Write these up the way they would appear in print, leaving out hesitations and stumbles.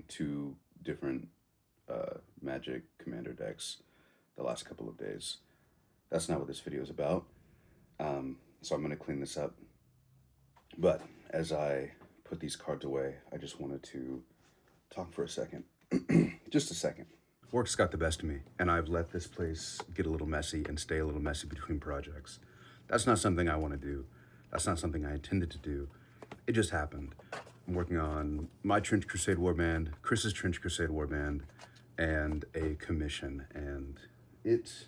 2 different Magic Commander decks the last couple of days. That's not what this video is about. So I'm going to clean this up. But as I put these cards away, I just wanted to talk for a second. Just a second. Work's got the best of me, and I've let this place get a little messy and stay a little messy between projects. That's not something I want to do. That's not something I intended to do. It just happened. I'm working on my Trench Crusade Warband, Chris's Trench Crusade Warband, and a commission, and it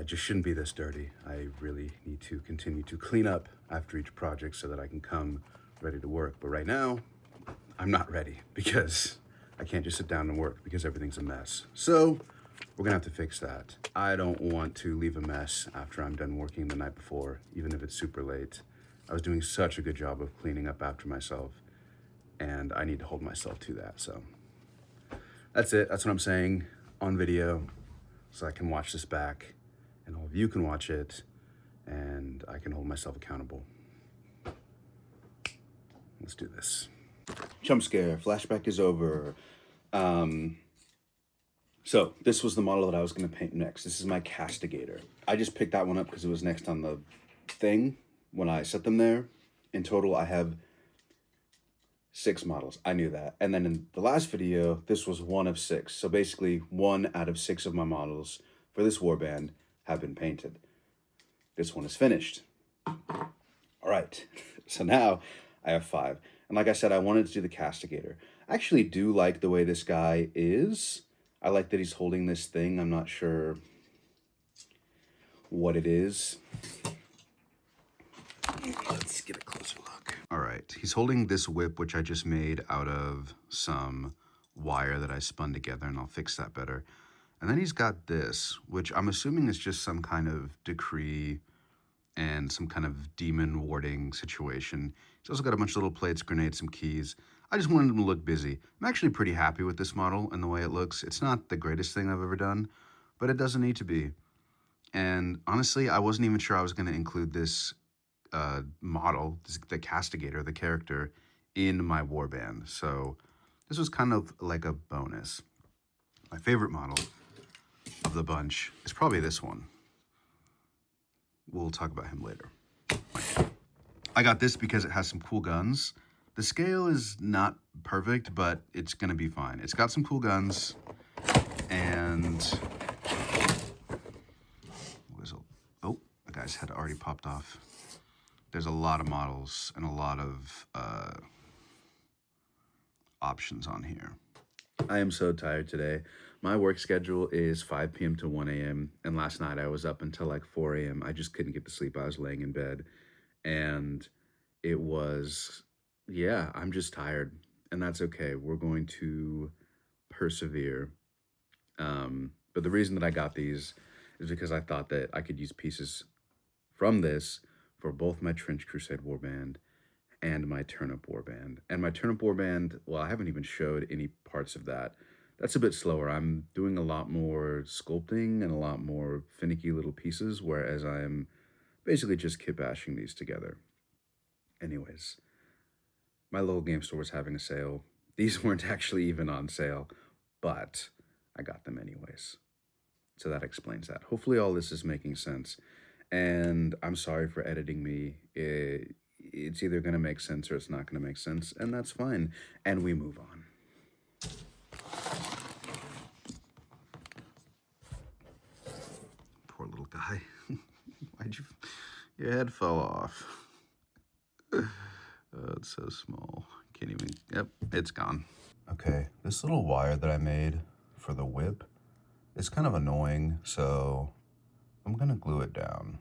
just shouldn't be this dirty. I really need to continue to clean up after each project so that I can come ready to work. But right now, I'm not ready because I can't just sit down and work because everything's a mess. So we're gonna have to fix that. I don't want to leave a mess after I'm done working the night before, even if it's super late. I was doing such a good job of cleaning up after myself, and I need to hold myself to that. So that's it. That's what I'm saying on video, so I can watch this back and all of you can watch it and I can hold myself accountable. Let's do this. Jump scare, flashback is over. So this was the model that I was gonna paint next. This is my Castigator. I just picked that one up because it was next on the thing when I set them there. In total, I have 6 models. I knew that. And then in the last video, this was 1 of 6. So basically 1 out of 6 of my models for this warband have been painted. This one is finished. All right, so now I have 5. And like I said, I wanted to do the Castigator. I actually do like the way this guy is. I like that he's holding this thing. I'm not sure what it is. Let's get a closer look. All right, he's holding this whip, which I just made out of some wire that I spun together, and I'll fix that better. And then he's got this, which I'm assuming is just some kind of decree and some kind of demon warding situation. He's also got a bunch of little plates, grenades, some keys. I just wanted him to look busy. I'm actually pretty happy with this model and the way it looks. It's not the greatest thing I've ever done, but it doesn't need to be. And honestly, I wasn't even sure I was going to include this model, the Castigator, the character, in my warband. So this was kind of like a bonus. My favorite model of the bunch is probably this one. We'll talk about him later. I got this because it has some cool guns. The scale is not perfect, but it's gonna be fine. It's got some cool guns, and oh, the guy's head already popped off. There's a lot of models and a lot of options on here. I am so tired today. My work schedule is 5 p.m. to 1 a.m. And last night I was up until like 4 a.m. I just couldn't get to sleep. I was laying in bed. And it was, yeah, I'm just tired. And that's okay. We're going to persevere. But the reason that I got these is because I thought that I could use pieces from this for both my Trench Crusade Warband and my Turnip Warband. And my Turnip Warband, well, I haven't even showed any parts of that. That's a bit slower. I'm doing a lot more sculpting and a lot more finicky little pieces, whereas I'm basically just kit bashing these together. Anyways, my local game store was having a sale. These weren't actually even on sale, but I got them anyways. So that explains that. Hopefully all this is making sense. And I'm sorry for editing me. It's either going to make sense or it's not going to make sense, and that's fine. And we move on. Poor little guy. Your head fell off. It's so small. Can't even, yep, it's gone. Okay, this little wire that I made for the whip is kind of annoying, so I'm gonna glue it down.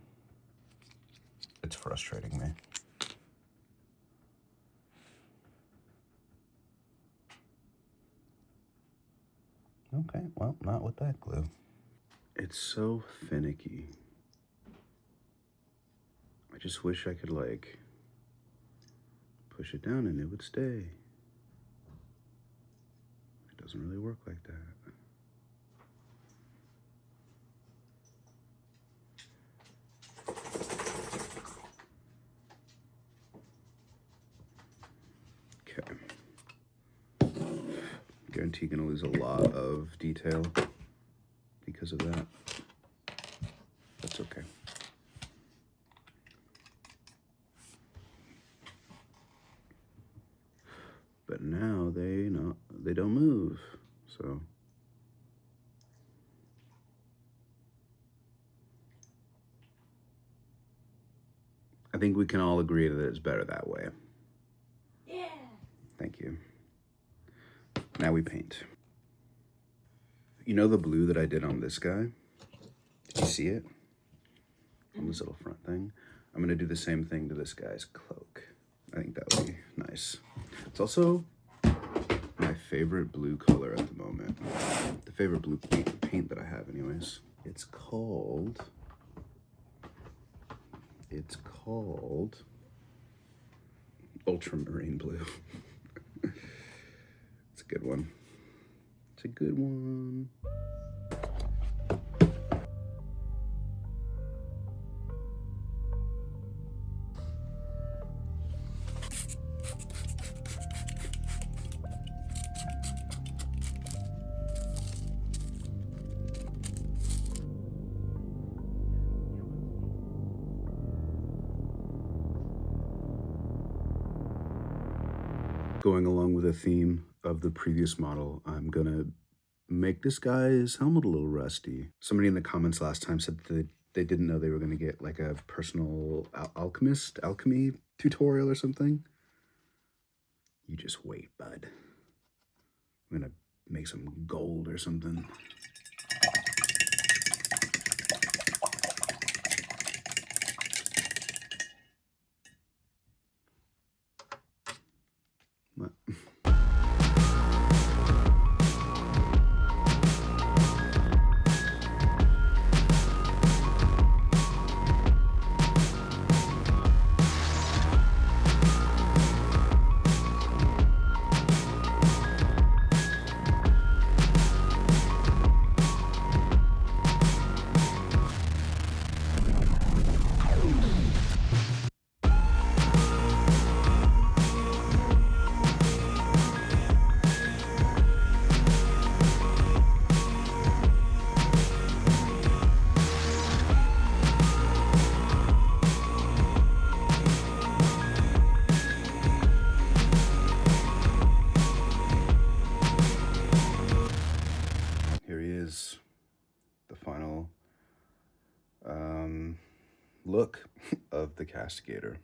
It's frustrating me. Okay, well, not with that glue. It's so finicky. I just wish I could, like, push it down and it would stay. It doesn't really work like that. Okay. Guarantee gonna lose a lot of detail because of that. That's okay. But now they don't move, so. I think we can all agree that it's better that way. Yeah. Thank you. Now we paint. You know the blue that I did on this guy? Did you see it? On this little front thing? I'm gonna do the same thing to this guy's cloak. I think that would be nice. It's also my favorite blue color at the moment. The favorite blue paint that I have anyways. It's called Ultramarine Blue. It's a good one. It's a good one. Going along with the theme of the previous model, I'm gonna make this guy's helmet a little rusty. Somebody in the comments last time said that they didn't know they were gonna get like a personal alchemy tutorial or something. You just wait, bud. I'm gonna make some gold or something. What? The final look of the Castigator.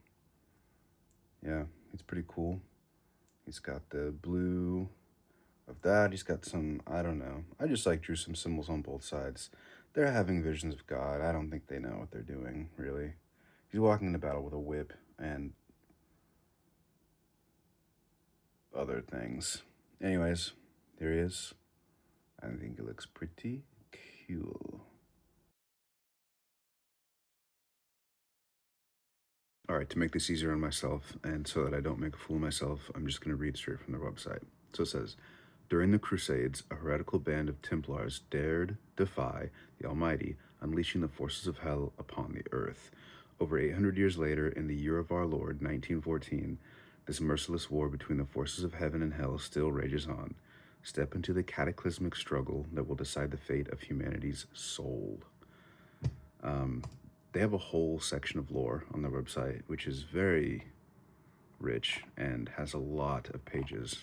Yeah, it's pretty cool. He's got the blue of that. He's got some, I don't know. I just like drew some symbols on both sides. They're having visions of God. I don't think they know what they're doing, really. He's walking into battle with a whip and other things. Anyways, there he is. I think it looks pretty cool. All right, to make this easier on myself and so that I don't make a fool of myself, I'm just going to read straight from their website. So it says, during the Crusades, a heretical band of Templars dared defy the Almighty, unleashing the forces of hell upon the earth. Over 800 years later, in the year of our Lord, 1914, this merciless war between the forces of heaven and hell still rages on. Step into the cataclysmic struggle that will decide the fate of humanity's soul. They have a whole section of lore on their website, which is very rich and has a lot of pages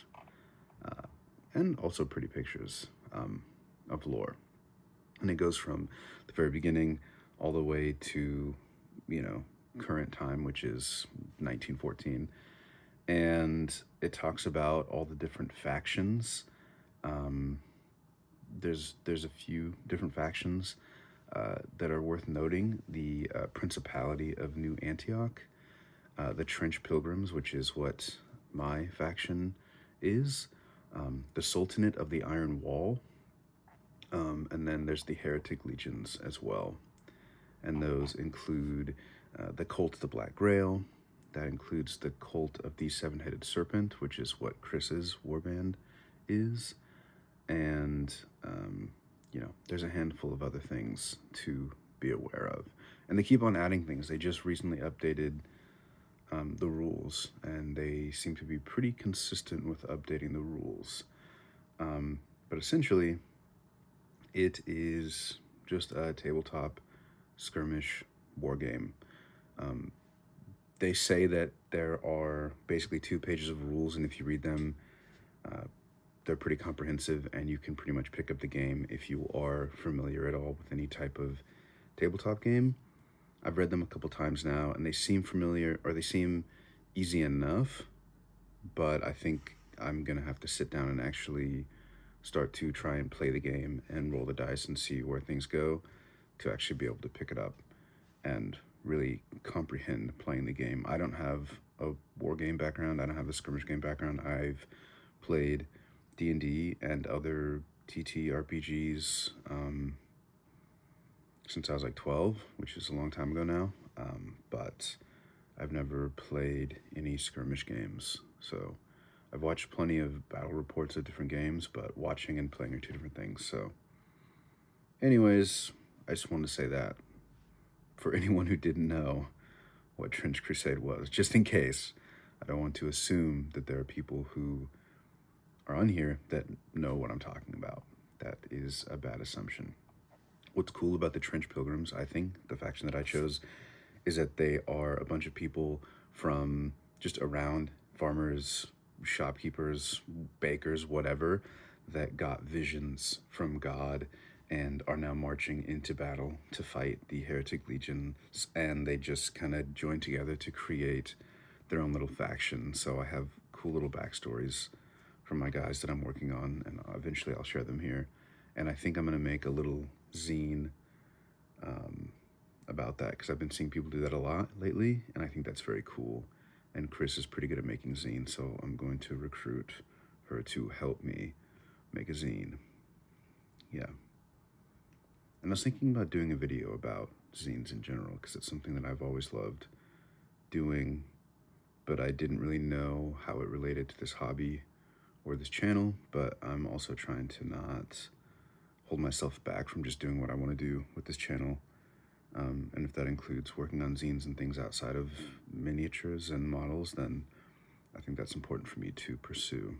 and also pretty pictures of lore. And it goes from the very beginning all the way to, current time, which is 1914. And it talks about all the different factions. There's a few different factions that are worth noting. The Principality of New Antioch, the Trench Pilgrims, which is what my faction is, the Sultanate of the Iron Wall, and then there's the Heretic Legions as well. And those include the Cult of the Black Grail. That includes the Cult of the Seven-Headed Serpent, which is what Chris's warband is. And, there's a handful of other things to be aware of. And they keep on adding things. They just recently updated the rules, and they seem to be pretty consistent with updating the rules. But essentially, it is just a tabletop skirmish war game. They say that there are basically 2 pages of rules, and if you read them, uh, they're pretty comprehensive, and you can pretty much pick up the game if you are familiar at all with any type of tabletop game. I've read them a couple times now, and they seem familiar, or they seem easy enough, but I think I'm gonna have to sit down and actually start to try and play the game and roll the dice and see where things go to actually be able to pick it up and really comprehend playing the game. I don't have a war game background. I don't have a skirmish game background. I've played D&D and other TTRPGs since I was like 12, which is a long time ago now. But I've never played any skirmish games. So I've watched plenty of battle reports of different games, but watching and playing are 2 different things. So anyways, I just wanted to say that for anyone who didn't know what Trench Crusade was, just in case. I don't want to assume that there are people who are on here that know what I'm talking about. That is a bad assumption. What's cool about the Trench Pilgrims, I think, the faction that I chose, is that they are a bunch of people from just around, farmers, shopkeepers, bakers, whatever, that got visions from God and are now marching into battle to fight the heretic legions, and they just kind of joined together to create their own little faction. So I have cool little backstories from my guys that I'm working on, and eventually I'll share them here. And I think I'm going to make a little zine about that, because I've been seeing people do that a lot lately, and I think that's very cool. And Chris is pretty good at making zines, so I'm going to recruit her to help me make a zine. Yeah. And I was thinking about doing a video about zines in general, because it's something that I've always loved doing, but I didn't really know how it related to this hobby or this channel. But I'm also trying to not hold myself back from just doing what I want to do with this channel. And if that includes working on zines and things outside of miniatures and models, then I think that's important for me to pursue.